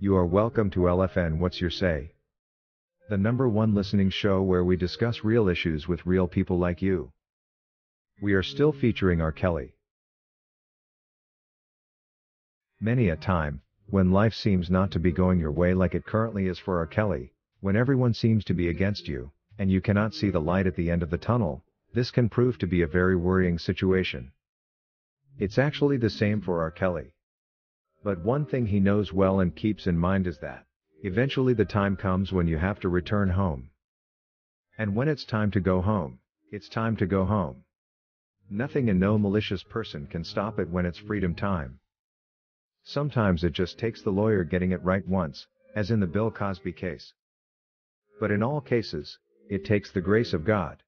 You are welcome to LFN What's Your Say? The #1 listening show where we discuss real issues with real people like you. We are still featuring R. Kelly. Many a time, when life seems not to be going your way like it currently is for R. Kelly, when everyone seems to be against you, and you cannot see the light at the end of the tunnel, this can prove to be a very worrying situation. It's actually the same for R. Kelly. But one thing he knows well and keeps in mind is that, eventually the time comes when you have to return home. And when it's time to go home, it's time to go home. Nothing and no malicious person can stop it when it's freedom time. Sometimes it just takes the lawyer getting it right once, as in the Bill Cosby case. But in all cases, it takes the grace of God.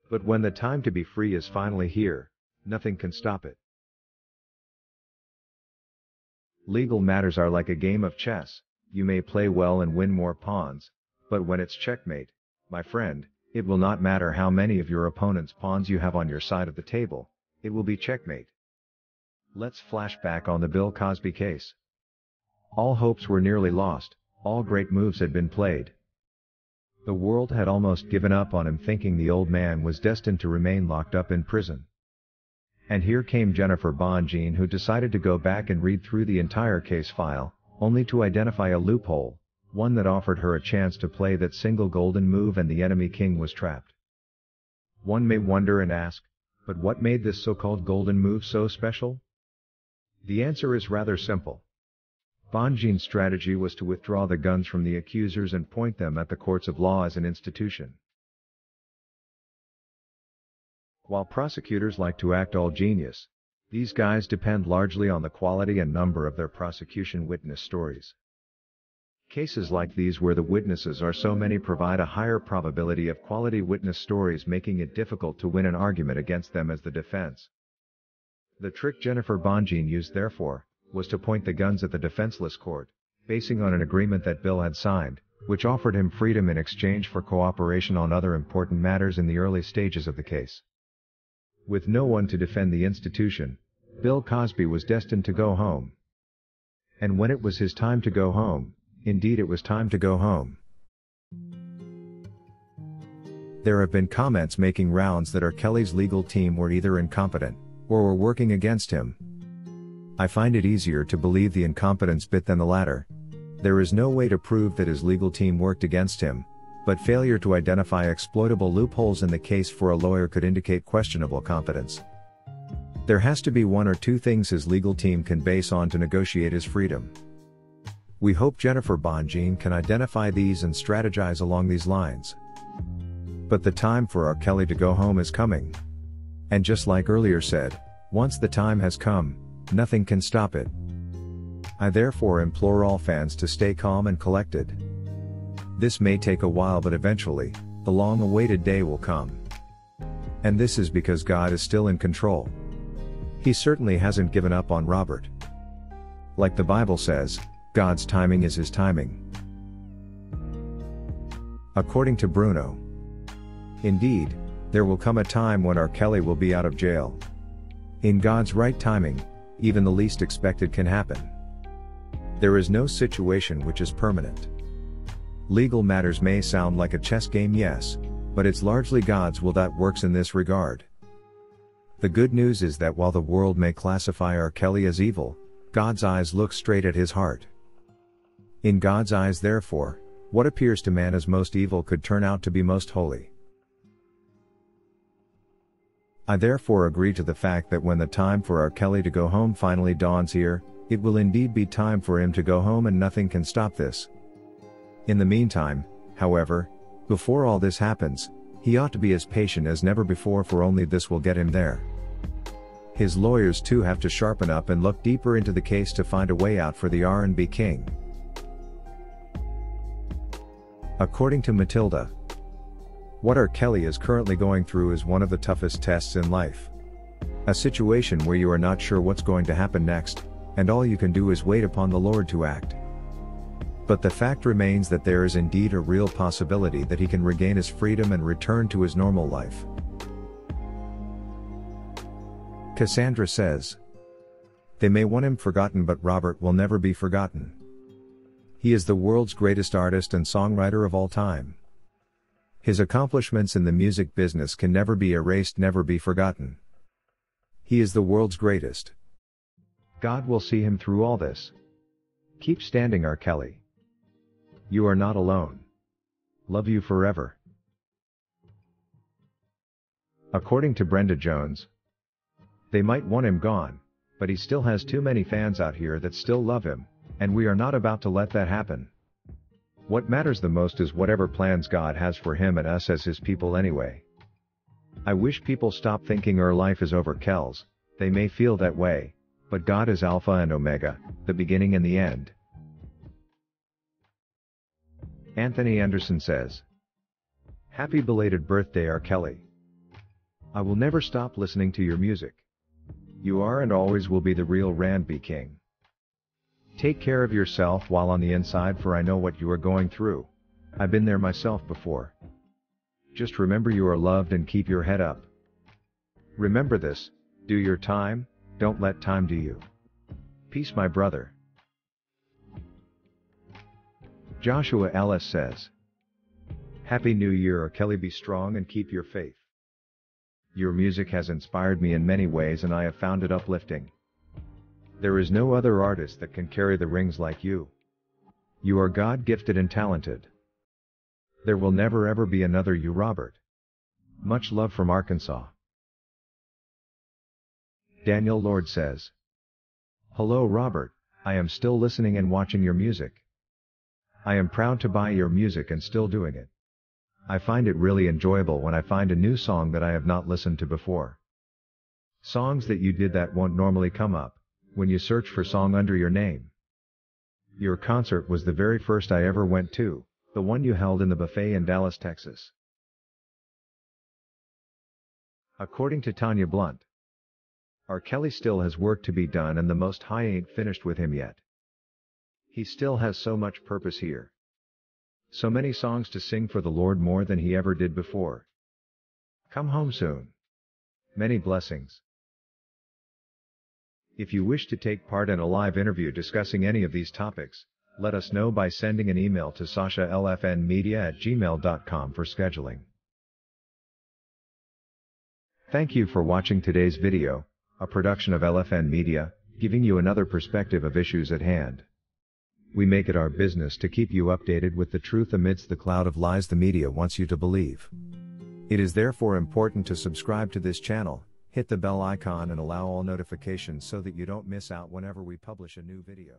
But when the time to be free is finally here, nothing can stop it. Legal matters are like a game of chess. You may play well and win more pawns, but when it's checkmate, my friend, it will not matter how many of your opponent's pawns you have on your side of the table, it will be checkmate. Let's flash back on the Bill Cosby case. All hopes were nearly lost, all great moves had been played. The world had almost given up on him, thinking the old man was destined to remain locked up in prison. And here came Jennifer Bonjean, who decided to go back and read through the entire case file, only to identify a loophole, one that offered her a chance to play that single golden move, and the enemy king was trapped. One may wonder and ask, but what made this so-called golden move so special? The answer is rather simple. Bonjean's strategy was to withdraw the guns from the accusers and point them at the courts of law as an institution. While prosecutors like to act all genius, these guys depend largely on the quality and number of their prosecution witness stories. Cases like these, where the witnesses are so many, provide a higher probability of quality witness stories, making it difficult to win an argument against them as the defense. The trick Jennifer Bonjean used, therefore, was to point the guns at the defenseless court, basing on an agreement that Bill had signed, which offered him freedom in exchange for cooperation on other important matters in the early stages of the case. With no one to defend the institution, Bill Cosby was destined to go home. And when it was his time to go home, indeed it was time to go home. There have been comments making rounds that R. Kelly's legal team were either incompetent, or were working against him. I find it easier to believe the incompetence bit than the latter. There is no way to prove that his legal team worked against him, but failure to identify exploitable loopholes in the case for a lawyer could indicate questionable competence. There has to be one or two things his legal team can base on to negotiate his freedom. We hope Jennifer Bonjean can identify these and strategize along these lines. But the time for R. Kelly to go home is coming. And just like earlier said, once the time has come, nothing can stop it. I therefore implore all fans to stay calm and collected. This may take a while, but eventually, the long-awaited day will come. And this is because God is still in control. He certainly hasn't given up on Robert. Like the Bible says, God's timing is His timing. According to Bruno. Indeed, there will come a time when R. Kelly will be out of jail. In God's right timing, even the least expected can happen. There is no situation which is permanent. Legal matters may sound like a chess game, yes, but it's largely God's will that works in this regard. The good news is that while the world may classify R. Kelly as evil, God's eyes look straight at his heart. In God's eyes, therefore, what appears to man as most evil could turn out to be most holy. I therefore agree to the fact that when the time for R. Kelly to go home finally dawns here, it will indeed be time for him to go home, and nothing can stop this. In the meantime, however, before all this happens, he ought to be as patient as never before, for only this will get him there. His lawyers too have to sharpen up and look deeper into the case to find a way out for the R&B king. According to Matilda, what R. Kelly is currently going through is one of the toughest tests in life. A situation where you are not sure what's going to happen next, and all you can do is wait upon the Lord to act. But the fact remains that there is indeed a real possibility that he can regain his freedom and return to his normal life. Cassandra says, they may want him forgotten, but Robert will never be forgotten. He is the world's greatest artist and songwriter of all time. His accomplishments in the music business can never be erased, never be forgotten. He is the world's greatest. God will see him through all this. Keep standing, R. Kelly. You are not alone. Love you forever. According to Brenda Jones, they might want him gone, but he still has too many fans out here that still love him, and we are not about to let that happen. What matters the most is whatever plans God has for him and us as his people anyway. I wish people stop thinking our life is over, Kels. They may feel that way, but God is Alpha and Omega, the beginning and the end. Anthony Anderson says, "Happy belated birthday, R. Kelly. I will never stop listening to your music. You are and always will be the real R&B king. Take care of yourself while on the inside, for I know what you are going through. I've been there myself before. Just remember you are loved and keep your head up. Remember this, do your time, don't let time do you. Peace, my brother." Joshua Ellis says, "Happy New Year, R. Kelly. Be strong and keep your faith. Your music has inspired me in many ways and I have found it uplifting. There is no other artist that can carry the rings like you. You are God-gifted and talented. There will never ever be another you, Robert. Much love from Arkansas." Daniel Lord says, "Hello, Robert. I am still listening and watching your music. I am proud to buy your music and still doing it. I find it really enjoyable when I find a new song that I have not listened to before. Songs that you did that won't normally come up when you search for song under your name. Your concert was the very first I ever went to, the one you held in the buffet in Dallas, Texas." According to Tanya Blunt, R. Kelly still has work to be done and the Most High ain't finished with him yet. He still has so much purpose here. So many songs to sing for the Lord, more than he ever did before. Come home soon. Many blessings. If you wish to take part in a live interview discussing any of these topics, let us know by sending an email to sashalfnmedia@gmail.com for scheduling. Thank you for watching today's video, a production of LFN Media, giving you another perspective of issues at hand. We make it our business to keep you updated with the truth amidst the cloud of lies the media wants you to believe. It is therefore important to subscribe to this channel, hit the bell icon and allow all notifications so that you don't miss out whenever we publish a new video.